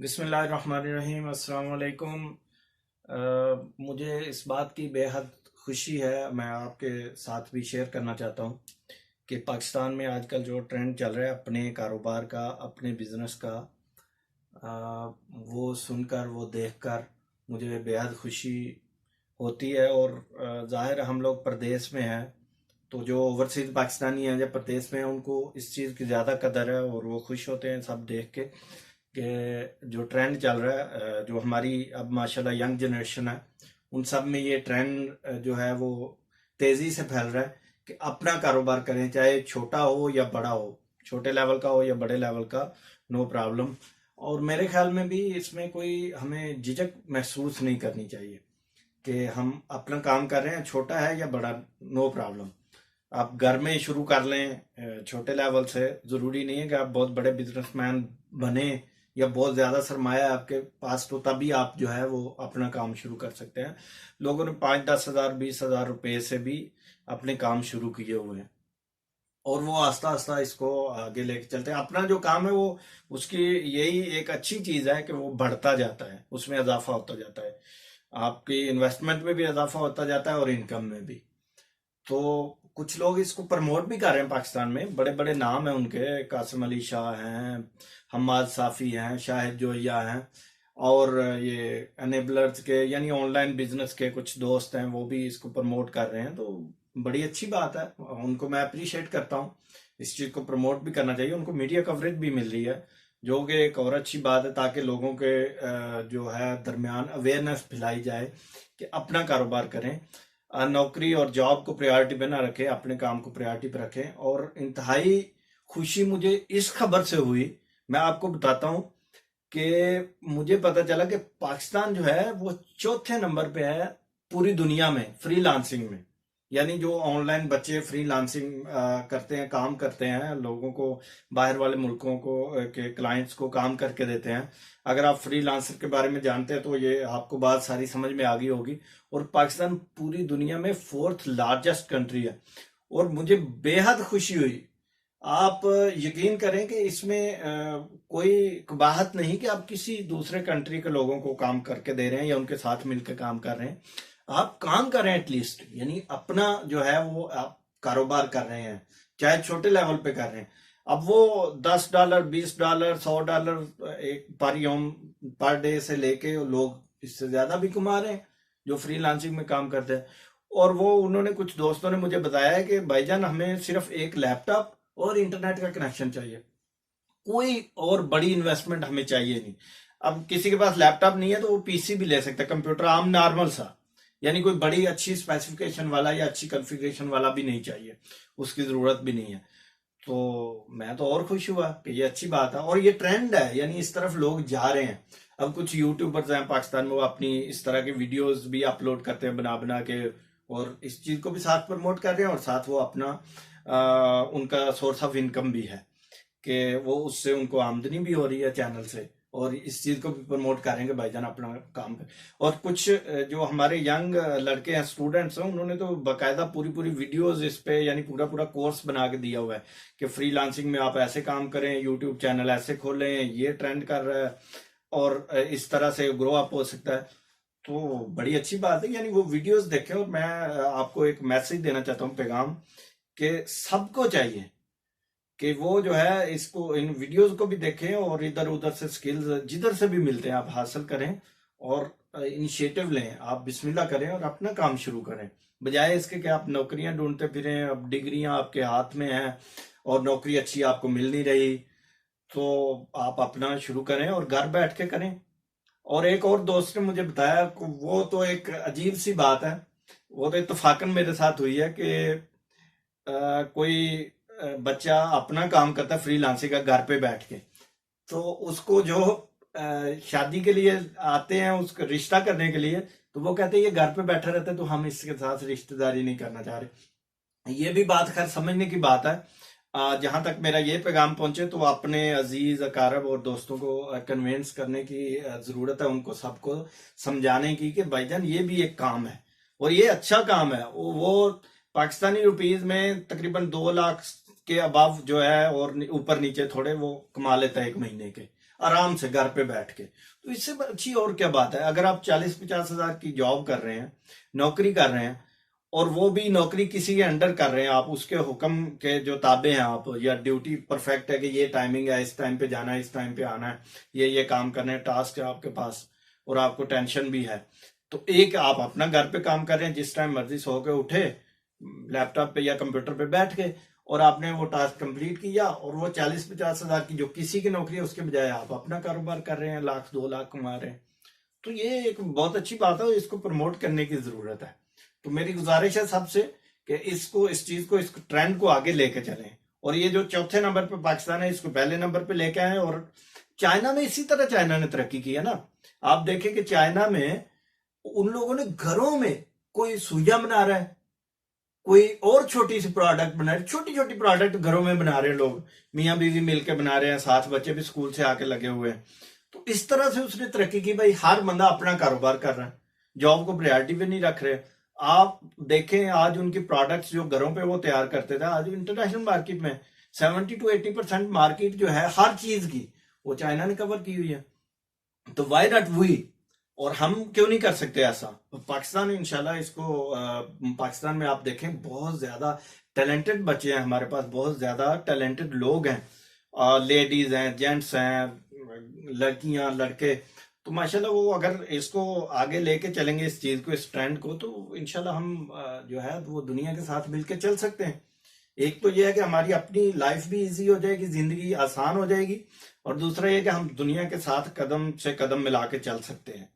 बिस्मिल्लाहिर्रहमानिर्रहीम अस्सलाम वालेकुम। मुझे इस बात की बेहद खुशी है, मैं आपके साथ भी शेयर करना चाहता हूँ कि पाकिस्तान में आजकल जो ट्रेंड चल रहा है अपने कारोबार का, अपने बिजनेस का, वो सुनकर, वो देखकर मुझे बेहद खुशी होती है। और ज़ाहिर है हम लोग प्रदेश में हैं, तो जो ओवरसीज पाकिस्तानी हैं जब प्रदेश में हैं उनको इस चीज़ की ज़्यादा कदर है और वो खुश होते हैं सब देख के कि जो ट्रेंड चल रहा है, जो हमारी अब माशाल्लाह यंग जनरेशन है, उन सब में ये ट्रेंड जो है वो तेज़ी से फैल रहा है कि अपना कारोबार करें, चाहे छोटा हो या बड़ा हो, छोटे लेवल का हो या बड़े लेवल का, नो प्रॉब्लम। और मेरे ख्याल में भी इसमें कोई हमें झिझक महसूस नहीं करनी चाहिए कि हम अपना काम कर रहे हैं, छोटा है या बड़ा, नो प्रॉब्लम। आप घर में शुरू कर लें, छोटे लेवल से। ज़रूरी नहीं है कि आप बहुत बड़े बिजनेसमैन बने या बहुत ज़्यादा सरमाया है आपके पास तो तभी आप जो है वो अपना काम शुरू कर सकते हैं। लोगों ने 5-10 हज़ार 20 हज़ार रुपए से भी अपने काम शुरू किए हुए हैं और वो आस्ता आस्ता इसको आगे लेके चलते हैं। अपना जो काम है वो, उसकी यही एक अच्छी चीज़ है कि वो बढ़ता जाता है, उसमें इजाफा होता जाता है, आपकी इन्वेस्टमेंट में भी इजाफा होता जाता है और इनकम में भी। तो कुछ लोग इसको प्रमोट भी कर रहे हैं, पाकिस्तान में बड़े बड़े नाम हैं उनके, कासिम अली शाह हैं, हम्माद साफ़ी हैं, शाहिद जोया हैं, और ये एनेबलर्स के यानी ऑनलाइन बिजनेस के कुछ दोस्त हैं, वो भी इसको प्रमोट कर रहे हैं। तो बड़ी अच्छी बात है, उनको मैं अप्रिशिएट करता हूँ। इस चीज़ को प्रमोट भी करना चाहिए, उनको मीडिया कवरेज भी मिल रही है, जो कि एक और अच्छी बात है, ताकि लोगों के जो है दरमियान अवेयरनेस फैलाई जाए कि अपना कारोबार करें, नौकरी और जॉब को प्रायोरिटी पे ना रखें, अपने काम को प्रायोरिटी पे रखें। और इंतहाई खुशी मुझे इस खबर से हुई, मैं आपको बताता हूँ कि मुझे पता चला कि पाकिस्तान जो है वो चौथे नंबर पे है पूरी दुनिया में फ्रीलांसिंग में। यानी जो ऑनलाइन बच्चे फ्रीलांसिंग करते हैं, काम करते हैं, लोगों को, बाहर वाले मुल्कों को के क्लाइंट्स को काम करके देते हैं। अगर आप फ्रीलांसर के बारे में जानते हैं तो ये आपको बात सारी समझ में आ गई होगी। और पाकिस्तान पूरी दुनिया में फोर्थ लार्जेस्ट कंट्री है और मुझे बेहद खुशी हुई। आप यकीन करें कि इसमें कोई कबाहत नहीं कि आप किसी दूसरे कंट्री के लोगों को काम करके दे रहे हैं या उनके साथ मिलकर काम कर रहे हैं। आप काम कर रहे हैं एटलीस्ट, यानी अपना जो है वो आप कारोबार कर रहे हैं, चाहे छोटे लेवल पे कर रहे हैं। अब वो $10 $20 $100 एक पर यौम, पर डे से लेके लोग इससे ज्यादा भी कमा रहे हैं जो फ्रीलांसिंग में काम करते हैं। और वो उन्होंने, कुछ दोस्तों ने मुझे बताया है कि भाईजान हमें सिर्फ एक लैपटॉप और इंटरनेट का कनेक्शन चाहिए, कोई और बड़ी इन्वेस्टमेंट हमें चाहिए नहीं। अब किसी के पास लैपटॉप नहीं है तो वो पीसी भी ले सकता है, कंप्यूटर आम नॉर्मल सा, यानी कोई बड़ी अच्छी स्पेसिफिकेशन वाला या अच्छी कॉन्फ़िगरेशन वाला भी नहीं चाहिए, उसकी जरूरत भी नहीं है। तो मैं तो और खुश हुआ कि ये अच्छी बात है और ये ट्रेंड है, यानी इस तरफ लोग जा रहे हैं। अब कुछ यूट्यूबर्स हैं पाकिस्तान में, वो अपनी इस तरह के वीडियोस भी अपलोड करते हैं बना बना के, और इस चीज को भी साथ प्रमोट कर रहे हैं और साथ वो अपना उनका सोर्स ऑफ इनकम भी है कि वो उससे उनको आमदनी भी हो रही है चैनल से, और इस चीज को भी प्रमोट करेंगे भाईजान अपना काम कर। और कुछ जो हमारे यंग लड़के हैं, स्टूडेंट्स हैं, उन्होंने तो बकायदा पूरी पूरी वीडियोस इस पे, यानी पूरा पूरा कोर्स बना के दिया हुआ है कि फ्रीलांसिंग में आप ऐसे काम करें, यूट्यूब चैनल ऐसे खोलें, ये ट्रेंड कर रहा है और इस तरह से ग्रो अप हो सकता है। तो बड़ी अच्छी बात है, यानी वो वीडियोस देखें। और मैं आपको एक मैसेज देना चाहता हूँ, पैगाम, कि सबको चाहिए कि वो जो है इसको, इन वीडियोस को भी देखें और इधर उधर से स्किल्स जिधर से भी मिलते हैं आप हासिल करें और इनिशिएटिव लें, आप बिस्मिल्लाह करें और अपना काम शुरू करें, बजाय इसके कि आप नौकरियां ढूंढते फिरें। अब डिग्रियां आपके हाथ में हैं और नौकरी अच्छी आपको मिल नहीं रही, तो आप अपना शुरू करें और घर बैठ के करें। और एक और दोस्त ने मुझे बताया, वो तो एक अजीब सी बात है, वो तो इत्तफाकन मेरे साथ हुई है कि कोई बच्चा अपना काम करता है फ्रीलांसिंग का घर पे बैठ के, तो उसको जो शादी के लिए आते हैं, उसका रिश्ता करने के लिए, तो वो कहते हैं ये घर पे बैठा रहता है तो हम इसके साथ रिश्तेदारी नहीं करना चाह रहे। ये भी बात खैर समझने की बात है। जहां तक मेरा ये पैगाम पहुंचे तो अपने अजीज अकारब और दोस्तों को कन्वेंस करने की जरूरत है, उनको सबको समझाने की कि भाईजान ये भी एक काम है और ये अच्छा काम है। वो पाकिस्तानी रुपीज में तकरीबन 2 लाख के अबव जो है और ऊपर नीचे थोड़े वो कमा लेता है एक महीने के। आराम से घर पे बैठ के। तो इससे अच्छी और क्या बात है। अगर आप 40-50 हजार की जॉब कर रहे हैं, नौकरी कर रहे हैं, और वो भी नौकरी किसी के अंडर कर रहे हैं, आप उसके हुक्म के जो ताबे हैं आप, या ड्यूटी परफेक्ट है कि ये टाइमिंग है, इस टाइम पे जाना है, इस टाइम पे आना है, ये काम करने हैं, टास्क है आपके पास, और आपको टेंशन भी है। तो एक आप अपना घर पे काम कर रहे हैं, जिस टाइम मर्जी सो के उठे, लैपटॉप पे या कंप्यूटर पे बैठ के, और आपने वो टास्क कंप्लीट किया, और वो 40-50 हजार की जो किसी की नौकरी है उसके बजाय आप अपना कारोबार कर रहे हैं, 1 लाख 2 लाख कमा रहे हैं। तो ये एक बहुत अच्छी बात है, इसको प्रमोट करने की जरूरत है। तो मेरी गुजारिश है सबसे कि इस चीज को, इस ट्रेंड को आगे लेके चलें। और ये जो चौथे नंबर पे पाकिस्तान है, इसको पहले नंबर पे लेके आए। और चाइना में इसी तरह चाइना ने तरक्की की है ना। आप देखें कि चाइना में उन लोगों ने घरों में, कोई सुइयां बना रहा है, कोई और छोटी सी प्रोडक्ट बना रहे, छोटी छोटी प्रोडक्ट घरों में बना रहे हैं लोग, मियाँ बीवी मिलके बना रहे हैं, साथ बच्चे भी स्कूल से आके लगे हुए हैं। तो इस तरह से उसने तरक्की की भाई, हर बंदा अपना कारोबार कर रहा है, जॉब को प्रायोरिटी पे नहीं रख रहे। आप देखें आज उनकी प्रोडक्ट्स जो घरों पे वो तैयार करते थे, आज इंटरनेशनल मार्केट में 70-80% मार्केट जो है हर चीज की, वो चाइना ने कवर की हुई है। तो वाई नॉट वी, और हम क्यों नहीं कर सकते ऐसा। तो पाकिस्तान इंशाल्लाह इसको, पाकिस्तान में आप देखें बहुत ज्यादा टैलेंटेड बच्चे हैं हमारे पास, बहुत ज्यादा टैलेंटेड लोग हैं, लेडीज हैं, जेंट्स हैं, लड़कियां, लड़के। तो माशाल्लाह वो अगर इसको आगे लेके चलेंगे, इस चीज को, इस ट्रेंड को, तो इंशाल्लाह हम जो है वो दुनिया के साथ मिलके चल सकते हैं। एक तो ये है कि हमारी अपनी लाइफ भी इजी हो जाएगी, जिंदगी आसान हो जाएगी, और दूसरा ये कि हम दुनिया के साथ कदम से कदम मिला के चल सकते हैं,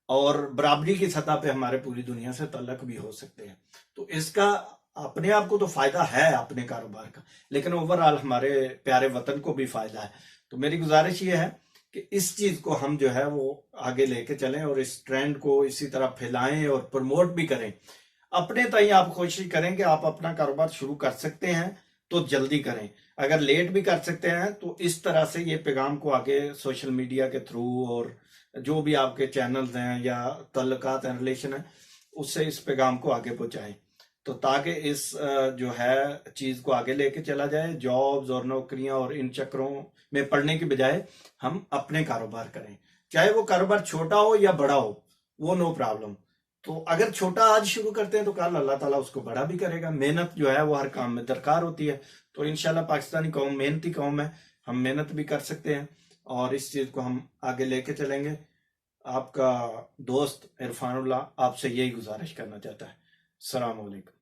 और बराबरी की सतह पे हमारे पूरी दुनिया से तल्लक भी हो सकते हैं। तो इसका अपने आप को तो फायदा है अपने कारोबार का, लेकिन ओवरऑल हमारे प्यारे वतन को भी फायदा है। तो मेरी गुजारिश ये है कि इस चीज को हम जो है वो आगे लेके चलें, और इस ट्रेंड को इसी तरह फैलाएं और प्रमोट भी करें। अपने ताई आप कोशिश करें कि आप अपना कारोबार शुरू कर सकते हैं तो जल्दी करें, अगर लेट भी कर सकते हैं तो इस तरह से ये पैगाम को आगे सोशल मीडिया के थ्रू, और जो भी आपके चैनल्स हैं या तल्लुकात हैं, रिलेशन है, उससे इस पैगाम को आगे पहुंचाएं। तो ताकि इस जो है चीज को आगे लेके चला जाए, जॉब्स और नौकरियां और इन चक्रों में पड़ने की बजाय हम अपने कारोबार करें, चाहे वो कारोबार छोटा हो या बड़ा हो, वो नो प्रॉब्लम। तो अगर छोटा आज शुरू करते हैं तो कल अल्लाह ताला उसको बड़ा भी करेगा। मेहनत जो है वो हर काम में दरकार होती है। तो इंशाल्लाह पाकिस्तानी कौम मेहनती कौम है, हम मेहनत भी कर सकते हैं, और इस चीज को हम आगे लेके चलेंगे। आपका दोस्त इरफानुल्लाह आपसे यही गुजारिश करना चाहता है। अस्सलाम वालेकुम।